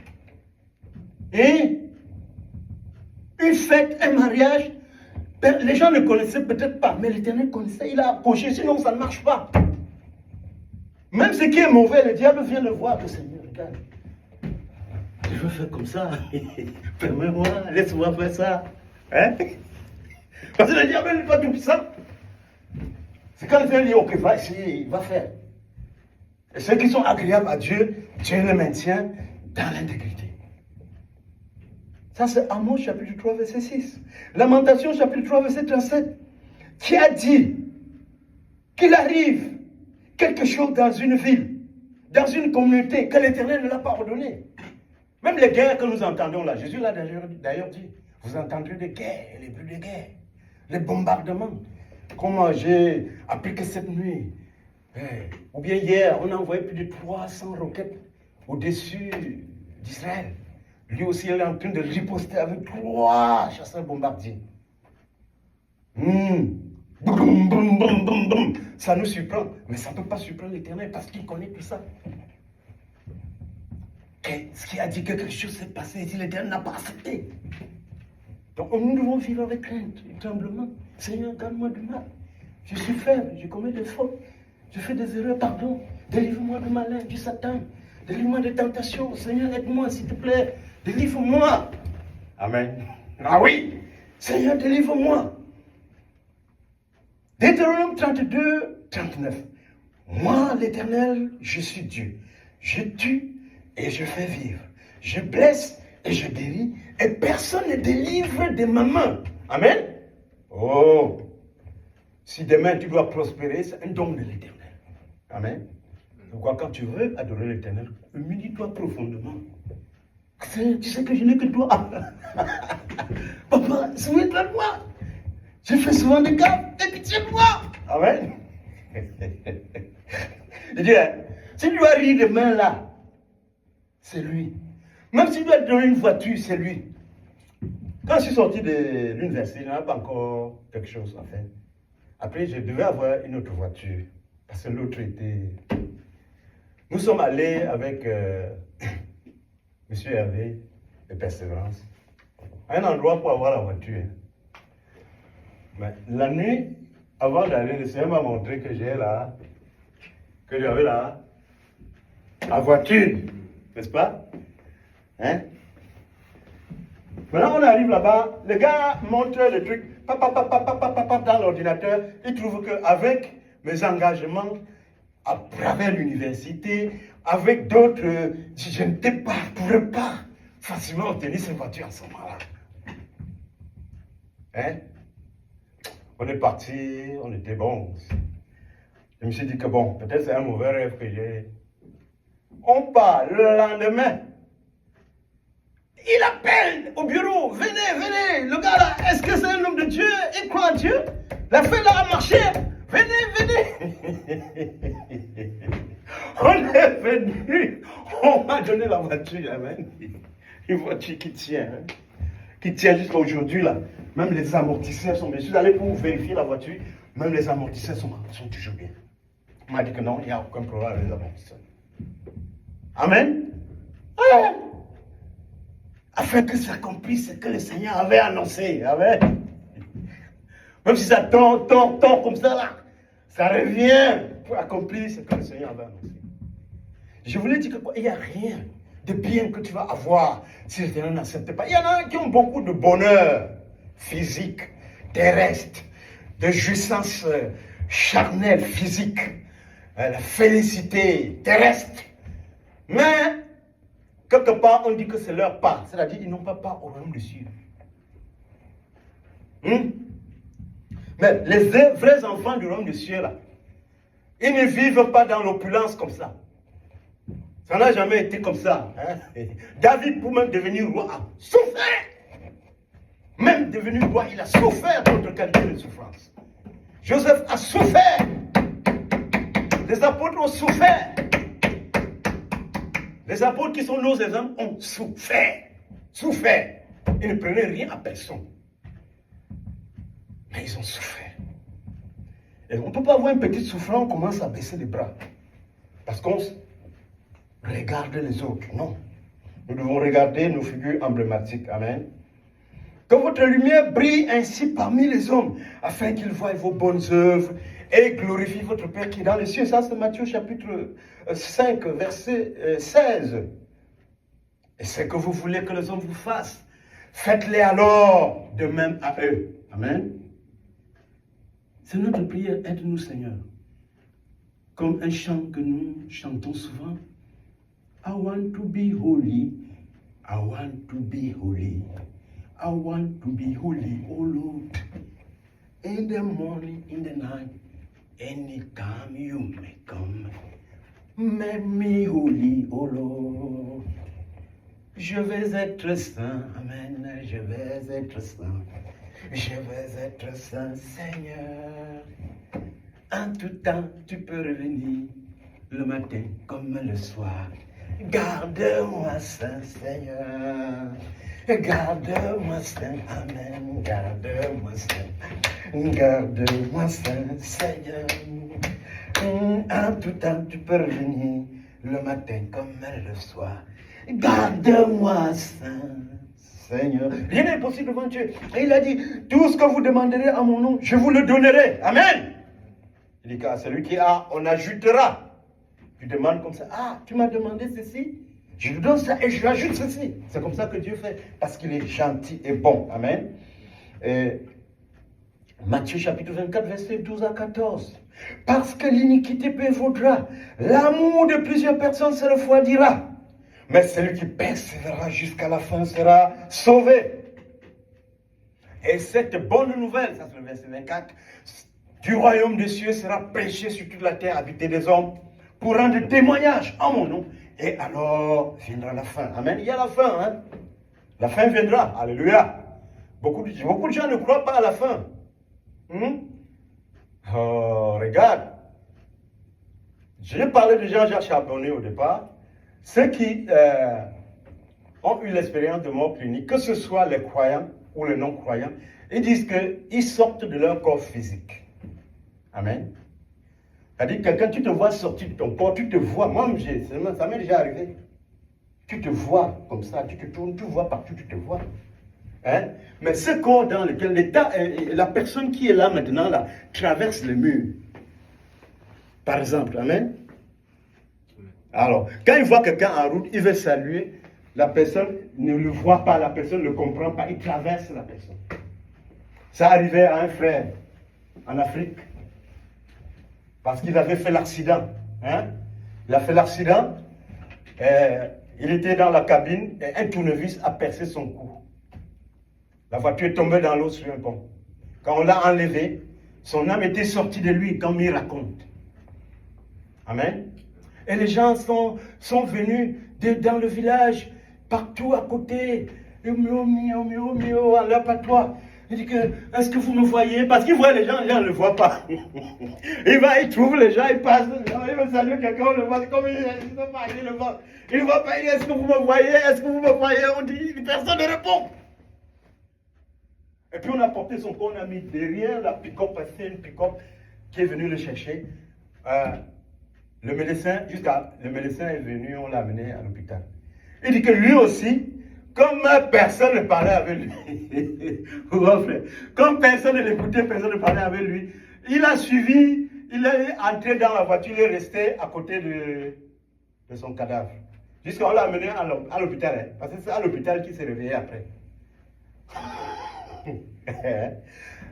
Et une fête, un mariage, les gens ne connaissaient peut-être pas, mais l'Éternel connaissait, il a couché, sinon ça ne marche pas. Même ce qui est mauvais, le diable vient le voir, le Seigneur, regarde. Je veux faire comme ça. Permets-moi, laisse-moi faire ça. Hein? Parce que le diable n'est pas tout puissant. C'est quand le Seigneur dit, ok, va essayer, il va faire. Et ceux qui sont agréables à Dieu, Dieu les maintient dans l'intégrité. Ça, c'est Amos chapitre 3, verset 6. Lamentation chapitre 3, verset 37. Qui a dit qu'il arrive quelque chose dans une ville, dans une communauté, que l'Éternel ne l'a pas ordonné. Même les guerres que nous entendons là, Jésus l'a d'ailleurs dit, vous entendrez des guerres, les bruits de guerre, les bombardements. Comment j'ai appris que cette nuit, ou bien hier, on a envoyé plus de 300 roquettes au-dessus d'Israël. Lui aussi, il est en train de riposter avec 3 chasseurs bombardiers. Boum, boum, boum, boum, boum. Ça nous surprend, mais ça ne peut pas surprendre l'Éternel parce qu'il connaît tout ça. Ce qui a dit que quelque chose s'est passé si l'Éternel n'a pas accepté. Donc nous devons vivre avec crainte et tremblement. Seigneur, garde-moi du mal. Je suis faible, je commets des fautes, je fais des erreurs, pardon. Délivre-moi du malin, du Satan. Délivre-moi des tentations. Seigneur, aide-moi, s'il te plaît. Délivre-moi. Amen. Ah oui. Seigneur, délivre-moi. Deutéronome 32, 39. Moi, l'Éternel, je suis Dieu. Je tue et je fais vivre. Je blesse et je guéris. Et personne ne délivre de ma main. Amen. Oh. Si demain tu dois prospérer, c'est un don de l'Éternel. Amen. Pourquoi quand tu veux adorer l'Éternel, humilie-toi profondément. Tu sais que je n'ai que toi. Papa, souviens-toi de moi. Je fais souvent des gaffes, et pitié de moi. Amen. Je dis, si tu dois rire demain là, c'est lui. Même si tu dois te donner une voiture, c'est lui. Quand je suis sorti de l'université, je n'avais pas encore quelque chose à faire. Après, je devais avoir une autre voiture. Parce que l'autre était... Nous sommes allés avec M. Hervé de Persévérance à un endroit pour avoir la voiture. Mais la nuit, avant d'aller, le Seigneur m'a montré que j'avais la voiture. N'est-ce pas? Hein? Maintenant, on arrive là-bas, le gars montre le truc, dans l'ordinateur. Il trouve qu'avec mes engagements, à travers l'université, avec d'autres, je ne pourrais pas facilement obtenir cette voiture en ce moment-là. Hein? On est parti, on était bons. Je me suis dit que bon, peut-être c'est un mauvais rêve que j'ai. On part le lendemain. Il appelle au bureau, venez, le gars là, est-ce que c'est un homme de Dieu? Il croit en Dieu? La fête là a marché. Venez. On est venu, on m'a donné la voiture, amen. Une voiture qui tient jusqu'à aujourd'hui là. Même les amortisseurs sont bien. Je suis allé pour vérifier la voiture, même les amortisseurs sont toujours bien. On m'a dit que non, il n'y a aucun problème avec les amortisseurs. Amen. Ouais. Afin que s'accomplisse ce que le Seigneur avait annoncé. Amen. Même si ça tend comme ça là, ça revient pour accomplir ce que le Seigneur avait annoncé. Je voulais dire qu'il n'y a rien de bien que tu vas avoir si le Seigneur n'accepte pas. Il y en a qui ont beaucoup de bonheur physique, terrestre, de jouissance charnelle, physique, la félicité terrestre. Mais, quelque part, on dit que c'est leur part. C'est-à-dire qu'ils n'ont pas part au royaume des cieux. Mais les vrais enfants du royaume des cieux, là, Ils ne vivent pas dans l'opulence comme ça. Ça n'a jamais été comme ça. Hein? David, pour même devenir roi, a souffert. Même devenu roi, il a souffert d'autres qualités de souffrance. Joseph a souffert. Les apôtres ont souffert. Les apôtres qui sont nos exemples ont souffert. Souffert. Ils ne prenaient rien à personne. Mais ils ont souffert. Et on ne peut pas avoir une petite souffrance, on commence à baisser les bras. Parce qu'on regarde les autres. Non. Nous devons regarder nos figures emblématiques. Amen. Que votre lumière brille ainsi parmi les hommes, afin qu'ils voient vos bonnes œuvres et glorifient votre Père qui est dans les cieux. Ça, c'est Matthieu chapitre 5, verset 16. Et c'est que vous voulez que les hommes vous fassent. Faites-les alors de même à eux. Amen. C'est notre prière. Aide-nous, Seigneur. Comme un chant que nous chantons souvent. I want to be holy. I want to be holy. I want to be holy, oh Lord. In the morning, in the night, anytime you may come. Make me holy, oh Lord. Je vais être saint, amen. Je vais être saint. Je vais être saint, Seigneur. En tout temps, tu peux revenir, le matin comme le soir. Garde-moi saint, Seigneur. Garde-moi saint, amen. Garde-moi saint. Garde-moi saint, Seigneur. En tout temps, tu peux revenir, le matin comme le soir. Garde-moi saint, Seigneur. Rien n'est possible devant Dieu. Et il a dit, tout ce que vous demanderez à mon nom, je vous le donnerai. Amen. Il dit qu'à celui qui a, on ajoutera. Tu demandes comme ça, ah, tu m'as demandé ceci, je lui donne ça et je lui ajoute ceci. C'est comme ça que Dieu fait, parce qu'il est gentil et bon. Amen. Et Matthieu chapitre 24, verset 12 à 14. Parce que l'iniquité prévaudra, l'amour de plusieurs personnes se refroidira. Mais celui qui persévérera jusqu'à la fin sera sauvé. Et cette bonne nouvelle, ça c'est le verset 24, du royaume des cieux sera prêchée sur toute la terre habitée des hommes pour rendre témoignage en mon nom. Et alors viendra la fin. Amen. Il y a la fin. Hein? La fin viendra. Alléluia. Beaucoup de gens ne croient pas à la fin. Oh, regarde. J'ai parlé de Jean-Jacques Charbonnet au départ. Ceux qui ont eu l'expérience de mort clinique, que ce soit les croyants ou les non-croyants, ils disent qu'ils sortent de leur corps physique. Amen. C'est-à-dire que quand tu te vois sortir de ton corps, tu te vois, moi ça m'est déjà arrivé. Tu te vois comme ça, tu te tournes, tu vois partout, tu te vois. Hein? Mais ce corps dans lequel la personne qui est là maintenant, là, traverse le mur. Par exemple, amen. Alors, quand il voit quelqu'un en route, il veut saluer, la personne ne le voit pas, la personne ne le comprend pas, il traverse la personne. Ça arrivait à un frère en Afrique, parce qu'il avait fait l'accident. Hein? Il a fait l'accident, il était dans la cabine, et un tournevis a percé son cou. La voiture est tombée dans l'eau sur un pont. Quand on l'a enlevé, son âme était sortie de lui, comme il raconte. Amen. Et les gens sont venus dans le village, partout à côté. Mio, à leur patois. Il dit que, est-ce que vous me voyez? Parce qu'il voit les gens ne le voient pas. Il trouve les gens, il passe, il veut saluer quelqu'un, on le voit, comme il ne voit pas, il le voit. Il ne voit pas, il dit, est-ce que vous me voyez? Est-ce que vous me voyez? On dit, personne ne répond. Et puis on a porté son corps, on a mis derrière la pick-up, parce que c'est une pick-up qui est venue le chercher. Le médecin est venu, on l'a amené à l'hôpital. Il dit que lui aussi, comme personne ne parlait avec lui, comme personne ne l'écoutait, personne ne parlait avec lui, il a suivi, il est entré dans la voiture, il est resté à côté de son cadavre. Jusqu'à on l'a amené à l'hôpital, hein, parce que c'est à l'hôpital qu'il s'est réveillé après.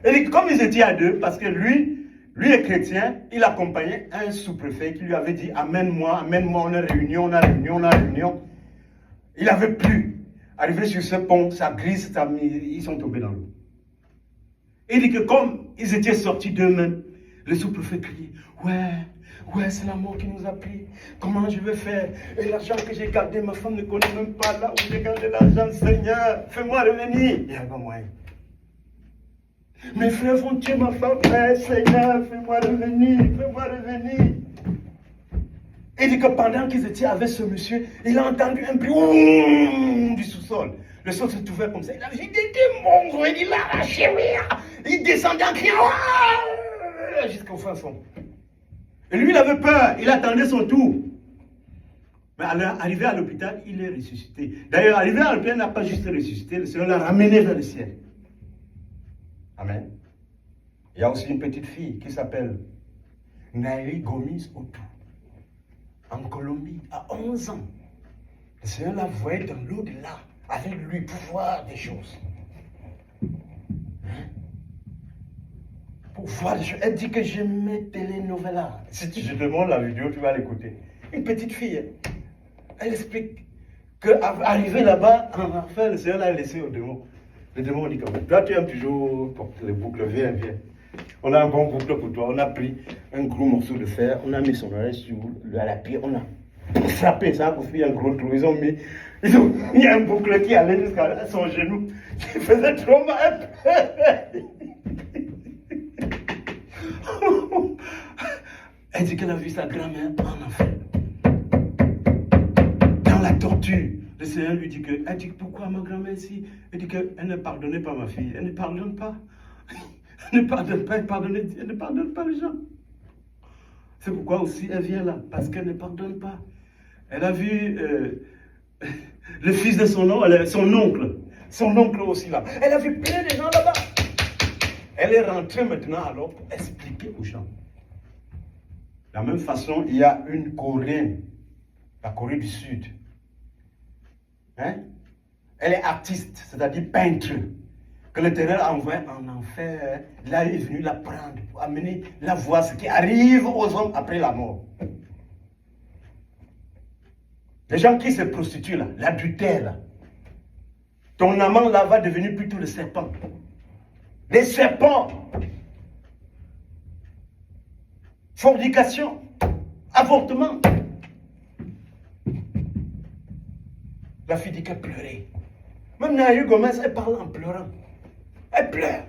Et comme ils étaient à deux, parce que lui est chrétien, il accompagnait un sous-préfet qui lui avait dit amène-moi, on a réunion. Il avait plu. Arrivé sur ce pont, ça glisse, ils sont tombés dans l'eau. Il dit que comme ils étaient sortis d'eux-mêmes, Le sous-préfet crie, ouais, c'est la mort qui nous a pris. Comment je vais faire? Et l'argent que j'ai gardé, ma femme ne connaît même pas là où j'ai gardé l'argent. Seigneur, fais-moi revenir. Il n'y a pas moyen. Mes frères vont tuer ma femme. Seigneur, fais-moi revenir, fais-moi revenir. Il dit que pendant qu'ils étaient avec ce monsieur, il a entendu un bruit du sous-sol. Le sol s'est ouvert comme ça. Il a vu des démons, il l'a arraché. Il descendait en criant jusqu'au fin fond. Et lui, il avait peur, il attendait son tour. Mais arrivé à l'hôpital, il est ressuscité. D'ailleurs, arrivé à l'hôpital, il n'a pas juste ressuscité, le Seigneur l'a ramené vers le ciel. Amen. Il y a aussi une petite fille qui s'appelle Naïri Gomis Otu, en Colombie, à 11 ans. Le Seigneur la voyait dans l'au-delà, avec lui, pour voir des choses. Pour voir des choses. Elle dit que j'aimais Telenovelas. Si je te montre la vidéo, tu vas l'écouter. Une petite fille, elle explique qu'arrivé là-bas, en enfer, le Seigneur l'a laissé au démon. Le démon dit comme ça, toi tu aimes toujours porter les boucles, viens. On a un bon boucle pour toi, on a pris un gros morceau de fer, on a mis son oreille sur la pierre, on a frappé ça pour faire un gros trou. Il y a un boucle qui allait jusqu'à son genou, qui faisait trop mal. Elle dit qu'elle a vu sa grand-mère en enfer. Dans la torture. Le Seigneur lui dit que, elle dit pourquoi ma grand-mère ici? Elle dit qu'elle ne pardonnait pas ma fille. Elle ne pardonne pas. Elle ne pardonne pas, elle ne pardonne pas les gens. C'est pourquoi aussi elle vient là, parce qu'elle ne pardonne pas. Elle a vu le fils de son oncle aussi là. Elle a vu plein de gens là-bas. Elle est rentrée maintenant alors pour expliquer aux gens. De la même façon, il y a une Coréenne, la Corée du Sud. Hein? Elle est artiste, c'est-à-dire peintre, que l'Éternel a envoyé en enfer. Là, il est venu la prendre pour amener la voir ce qui arrive aux hommes après la mort. Les gens qui se prostituent là, l'adultère là, ton amant là va devenir plutôt le serpent. Les serpents, fornication, avortement. La fille dit qu'elle pleurait. Même Naïri Gomes, elle parle en pleurant. Elle pleure.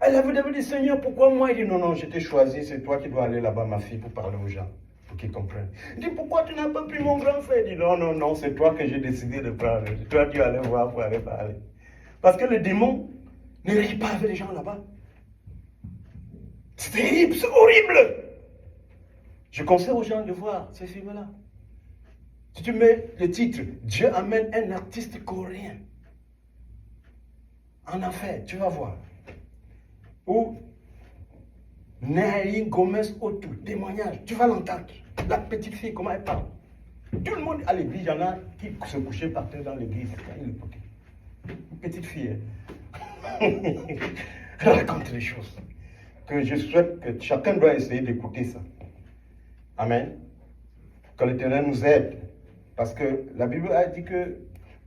Elle avait dit, Seigneur, pourquoi moi? Il dit, non, je t'ai choisi, c'est toi qui dois aller là-bas, ma fille, pour parler aux gens, pour qu'ils comprennent. Il dit, pourquoi tu n'as pas pris mon grand frère? Il dit, non, c'est toi que j'ai décidé de prendre. Toi, tu allais voir pour aller parler. Parce que le démon ne rit pas avec les gens là-bas. C'est terrible, c'est horrible. Je conseille aux gens de voir ces films-là. Si tu mets le titre, Dieu amène un artiste coréen en enfer, tu vas voir. Ou Naïri Gomes Otu, témoignage, tu vas l'entendre. La petite fille, comment elle parle. Tout le monde à l'église, il y en a qui se couchaient par terre dans l'église. Une petite fille. Elle raconte les choses. Que je souhaite que chacun doit essayer d'écouter ça. Amen. Que l'Éternel nous aide. Parce que la Bible a dit que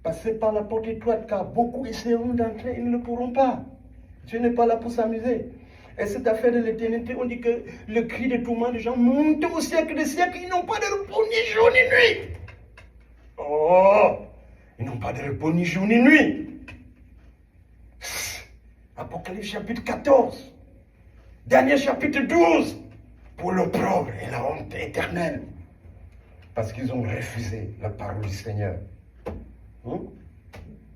passez par la porte étroite, car beaucoup essaieront d'entrer, ils ne le pourront pas. Dieu n'est pas là pour s'amuser. Et cette affaire de l'éternité, on dit que le cri de tourment des gens monte au siècle des siècles, ils n'ont pas de repos ni jour ni nuit. Oh, ils n'ont pas de repos ni jour ni nuit. Apocalypse chapitre 14, dernier chapitre 12, pour l'opprobre et la honte éternelle. Parce qu'ils ont refusé la parole du Seigneur.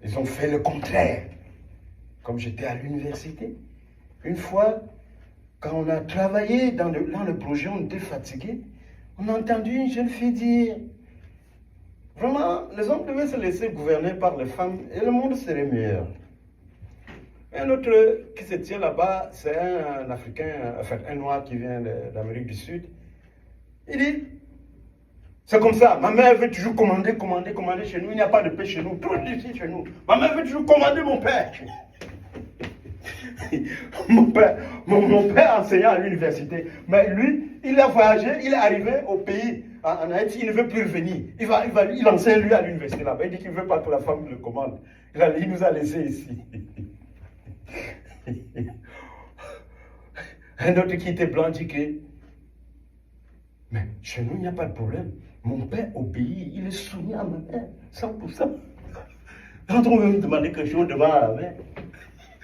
Ils ont fait le contraire. Comme j'étais à l'université, une fois, quand on a travaillé dans le projet, on était fatigué, on a entendu une jeune fille dire, vraiment, les hommes devaient se laisser gouverner par les femmes et le monde serait meilleur. Un autre qui se tient là-bas, c'est un Africain, enfin un Noir qui vient d'Amérique du Sud. Il dit, c'est comme ça, ma mère veut toujours commander chez nous, il n'y a pas de paix chez nous, tout est ici chez nous. Ma mère veut toujours commander mon père. mon père enseignant à l'université, mais lui, il a voyagé, il est arrivé au pays, en Haïti, il ne veut plus revenir. Il enseigne lui à l'université là-bas, il dit qu'il ne veut pas que la femme le commande. Il nous a laissés ici. Un autre qui était blanc dit que, mais chez nous, il n'y a pas de problème. Mon père obéit, il est soumis à ma mère, 100%. Quand on veut me demander quelque chose devant la mère,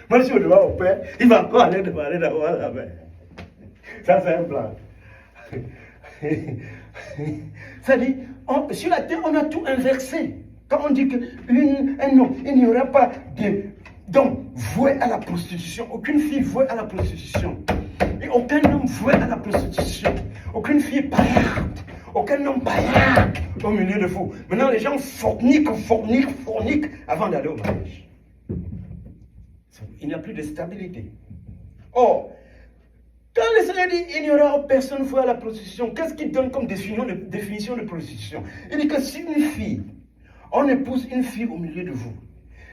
moi je suis devant mon père, il va encore aller demander devant la mère. Ça c'est un blanc. C'est-à-dire, sur la terre, on a tout inversé. Quand on dit qu'un homme, il n'y aura pas d'homme voué à la prostitution, aucune fille vouée à la prostitution, et aucun homme voué à la prostitution, aucune fille paillarde, aucun homme paillarde au milieu de vous. Maintenant, les gens forniquent avant d'aller au mariage. Il n'y a plus de stabilité. Or, quand le Seigneur dit il n'y aura personne vouée à la prostitution, qu'est-ce qu'il donne comme définition de prostitution? Il dit que si une fille, on épouse une fille au milieu de vous,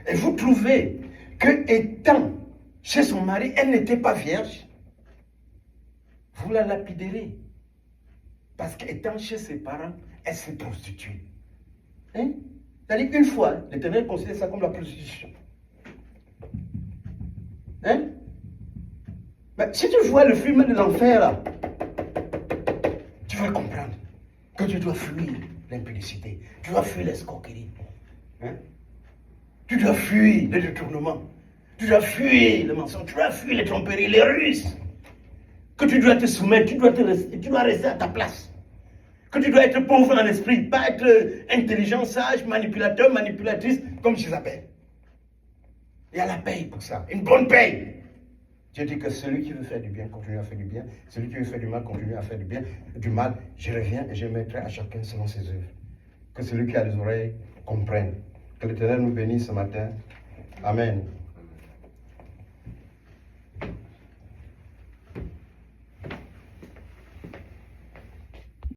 et vous trouvez que étant chez son mari, elle n'était pas vierge, vous la lapiderez. Parce qu'étant chez ses parents, elle s'est prostituée. Hein? C'est-à-dire une fois, l'Éternel considère ça comme la prostitution. Hein? Mais si tu vois le film de l'enfer là, tu vas comprendre que tu dois fuir l'impudicité, tu dois fuir l'escroquerie. Hein? Tu dois fuir le détournement, tu dois fuir le mensonge, tu dois fuir les tromperies, les ruses. Que tu dois te soumettre, tu dois rester à ta place. Que tu dois être pauvre en esprit, pas être intelligent, sage, manipulateur, manipulatrice, comme je l'appelle. Il y a la paye pour ça, une bonne paye. Dieu dit que celui qui veut faire du bien, continue à faire du bien. Celui qui veut faire du mal, continue à faire du bien. Du mal, je reviens et je mettrai à chacun selon ses œuvres. Que celui qui a les oreilles comprenne. Que l'Éternel nous bénisse ce matin. Amen.